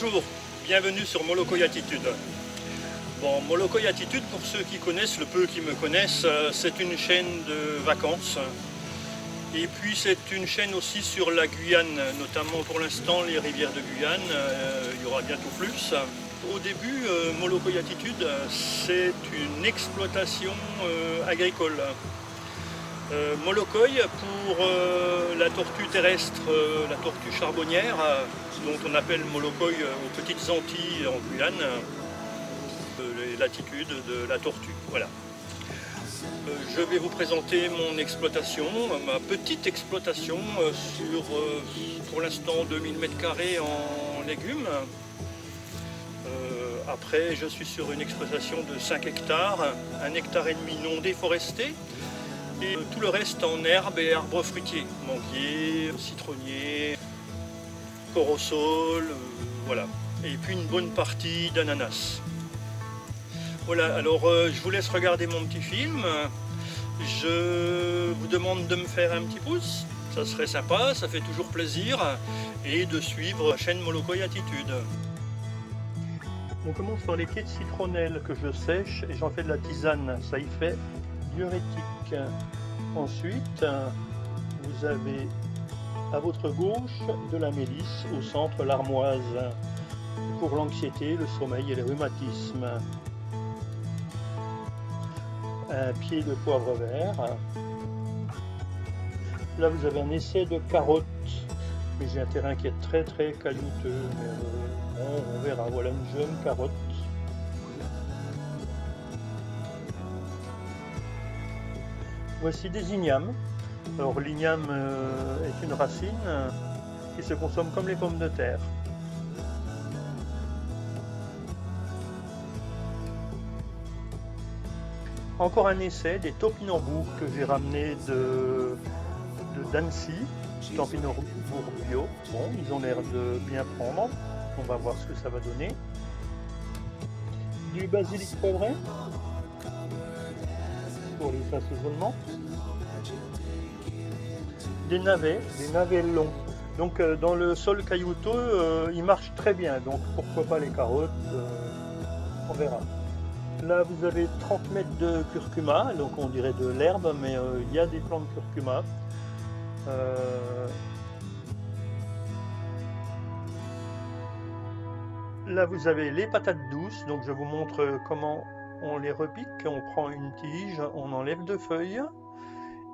Bonjour, bienvenue sur Molokoï Attitude. Bon, Molokoï Attitude, pour ceux qui connaissent, le peu qui me connaissent, c'est une chaîne de vacances. Et puis c'est une chaîne aussi sur la Guyane, notamment pour l'instant les rivières de Guyane, il y aura bientôt plus. Au début, Molokoï Attitude, c'est une exploitation agricole. Molokoï pour la tortue terrestre, la tortue charbonnière, dont on appelle Molokoï aux petites Antilles en Guyane, les latitudes de la tortue. Voilà. Je vais vous présenter mon exploitation, ma petite exploitation sur pour l'instant 2000 m² en légumes. Après, je suis sur une exploitation de 5 hectares, 1,5 hectare non déforesté. Et tout le reste en herbes et arbres fruitiers, manguiers, citronniers, corosol, voilà. Et puis une bonne partie d'ananas. Voilà, alors je vous laisse regarder mon petit film. Je vous demande de me faire un petit pouce, ça serait sympa, ça fait toujours plaisir. Et de suivre la chaîne Molokoï Attitude. On commence par les pieds de citronnelle que je sèche et j'en fais de la tisane, ça y fait diurétique. Ensuite, vous avez à votre gauche de la mélisse, au centre l'armoise, pour l'anxiété, le sommeil et les rhumatismes. Un pied de poivre vert. Là vous avez un essai de carottes, mais j'ai un terrain qui est très caillouteux, mais on verra. Voilà une jeune carotte. Voici des ignames. Alors l'igname est une racine qui se consomme comme les pommes de terre. Encore un essai des topinambours que j'ai ramené d'Annecy, topinambours bio. Bon, ils ont l'air de bien prendre. On va voir ce que ça va donner. Du basilic poivré pour les assaisonnements. Des navets longs. Donc dans le sol caillouteux, ils marchent très bien. Donc pourquoi pas les carottes, on verra. Là vous avez 30 mètres de curcuma, donc on dirait de l'herbe, mais il y a des plants de curcuma. Là vous avez les patates douces, donc je vous montre comment on les repique. On prend une tige, on enlève deux feuilles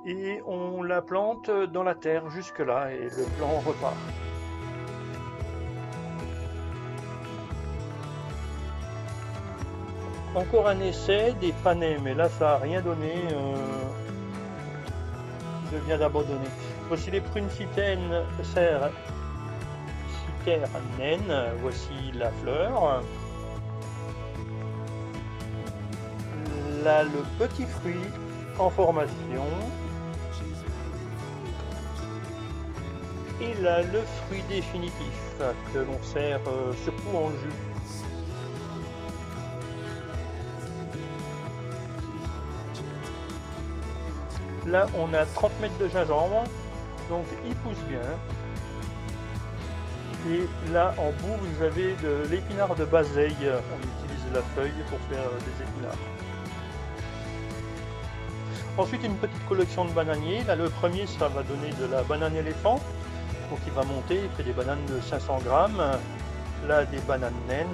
et on la plante dans la terre jusque là et le plant repart. Encore un essai des panais, mais là ça n'a rien donné, je viens d'abandonner. Voici les prunes citernes, voici la fleur. Là le petit fruit en formation. Et là le fruit définitif que l'on sert surtout en jus. Là on a 30 mètres de gingembre, donc il pousse bien. Et là en bout vous avez de l'épinard de baseille, on utilise la feuille pour faire des épinards. Ensuite une petite collection de bananiers, là le premier ça va donner de la banane éléphant, donc il va monter, il fait des bananes de 500 grammes, là des bananes naines.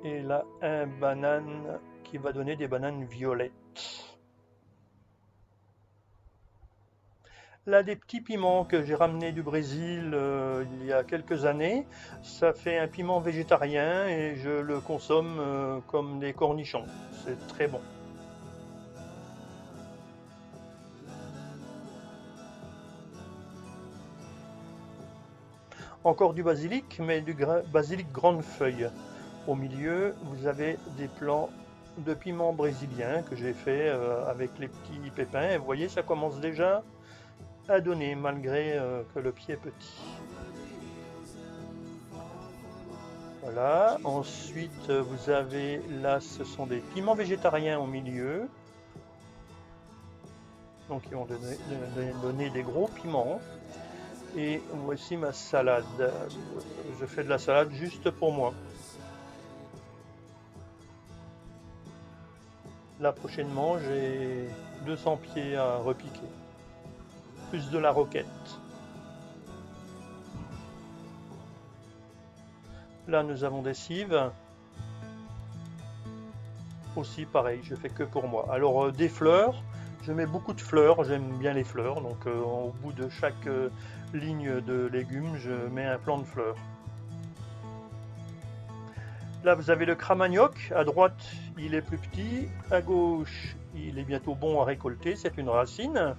Et là un banane qui va donner des bananes violettes. Là des petits piments que j'ai ramenés du Brésil il y a quelques années. Ça fait un piment végétarien et je le consomme comme des cornichons. C'est très bon. Encore du basilic, mais du basilic grande feuille. Au milieu, vous avez des plants de piment brésilien que j'ai fait avec les petits pépins. Et vous voyez, ça commence déjà à donner malgré que le pied est petit. Voilà, ensuite vous avez là, ce sont des piments végétariens au milieu. Donc ils vont donner des gros piments. Et voici ma salade. Je fais de la salade juste pour moi. Là prochainement j'ai 200 pieds à repiquer. Plus de la roquette. Là nous avons des cives. Aussi pareil, je fais que pour moi. Alors des fleurs, je mets beaucoup de fleurs, j'aime bien les fleurs, donc au bout de chaque ligne de légumes, je mets un plant de fleurs. Là vous avez le cramanioc, à droite il est plus petit, à gauche il est bientôt bon à récolter, c'est une racine.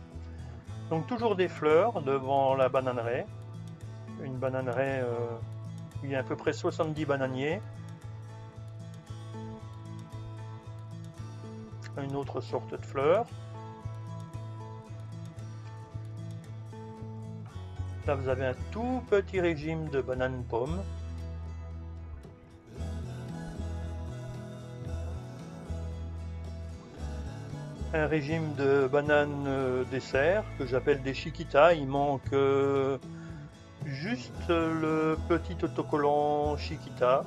Donc toujours des fleurs devant la bananeraie, une bananeraie où il y a à peu près 70 bananiers. Une autre sorte de fleur. Là vous avez un tout petit régime de bananes pommes. Un régime de bananes dessert que j'appelle des chiquitas. Il manque juste le petit autocollant chiquita.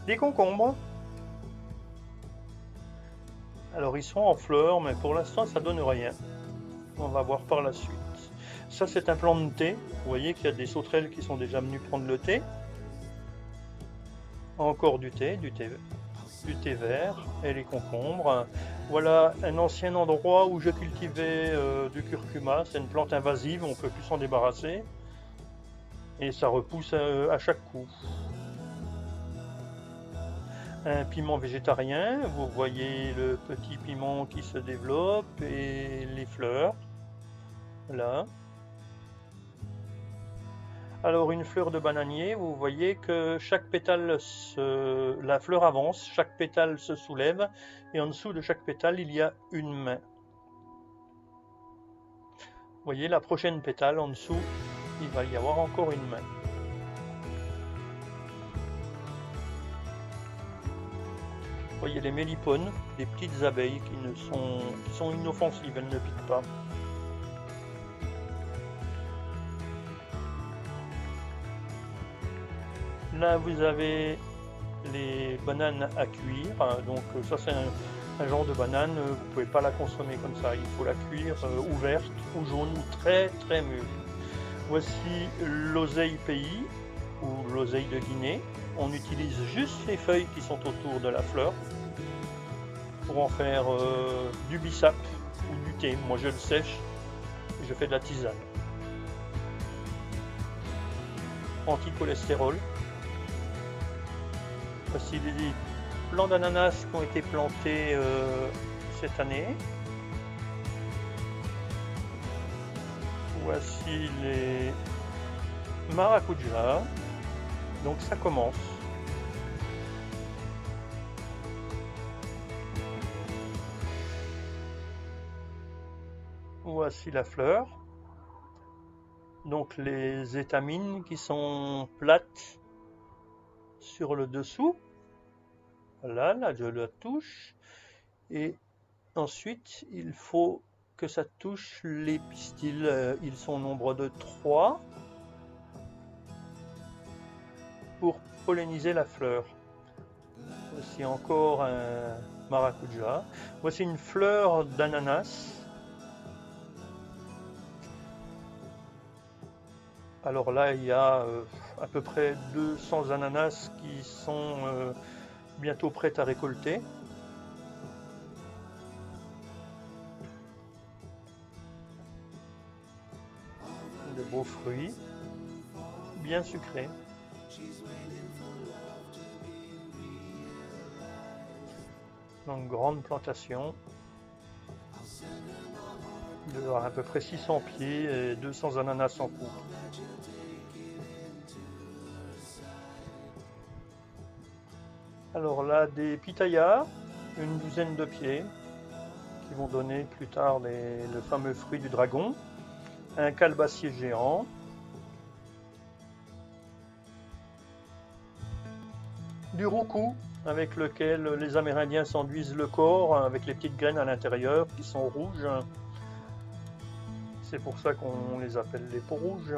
Des concombres. Alors ils sont en fleurs, mais pour l'instant ça donne rien. On va voir par la suite. Ça c'est un plant de thé. Vous voyez qu'il y a des sauterelles qui sont déjà venues prendre le thé. Encore du thé vert et les concombres. Voilà un ancien endroit où je cultivais du curcuma. C'est une plante invasive, on peut plus s'en débarrasser. Et ça repousse à chaque coup. Un piment végétarien, vous voyez le petit piment qui se développe et les fleurs. Là. Alors une fleur de bananier, vous voyez que chaque pétale, la fleur avance, chaque pétale se soulève et en dessous de chaque pétale il y a une main. Vous voyez la prochaine pétale en dessous, il va y avoir encore une main. Vous voyez les mélipones, des petites abeilles qui sont inoffensives, elles ne piquent pas. Là vous avez les bananes à cuire, donc ça c'est un genre de banane, vous ne pouvez pas la consommer comme ça, il faut la cuire ouverte ou jaune ou très très mûre. Voici l'oseille pays ou l'oseille de Guinée. On utilise juste les feuilles qui sont autour de la fleur pour en faire du bissap ou du thé. Moi je le sèche et je fais de la tisane. Anti-cholestérol. Voici les plants d'ananas qui ont été plantés cette année. Voici les maracujas. Donc ça commence. Voici la fleur. Donc les étamines qui sont plates sur le dessous. Voilà, là je la touche. Et ensuite, il faut que ça touche les pistils. Ils sont au nombre de 3 pour polliniser la fleur. Voici encore un maracuja. Voici une fleur d'ananas. Alors là, il y a à peu près 200 ananas qui sont bientôt prêtes à récolter. De beaux fruits, bien sucrés. Donc grande plantation. Il doit y avoir à peu près 600 pieds et 200 ananas en coupe. Alors là, des pitayas, une douzaine de pieds, qui vont donner plus tard le fameux fruit du dragon. Un calebassier géant. Du roucou, avec lequel les Amérindiens s'enduisent le corps, avec les petites graines à l'intérieur qui sont rouges. C'est pour ça qu'on les appelle les peaux rouges.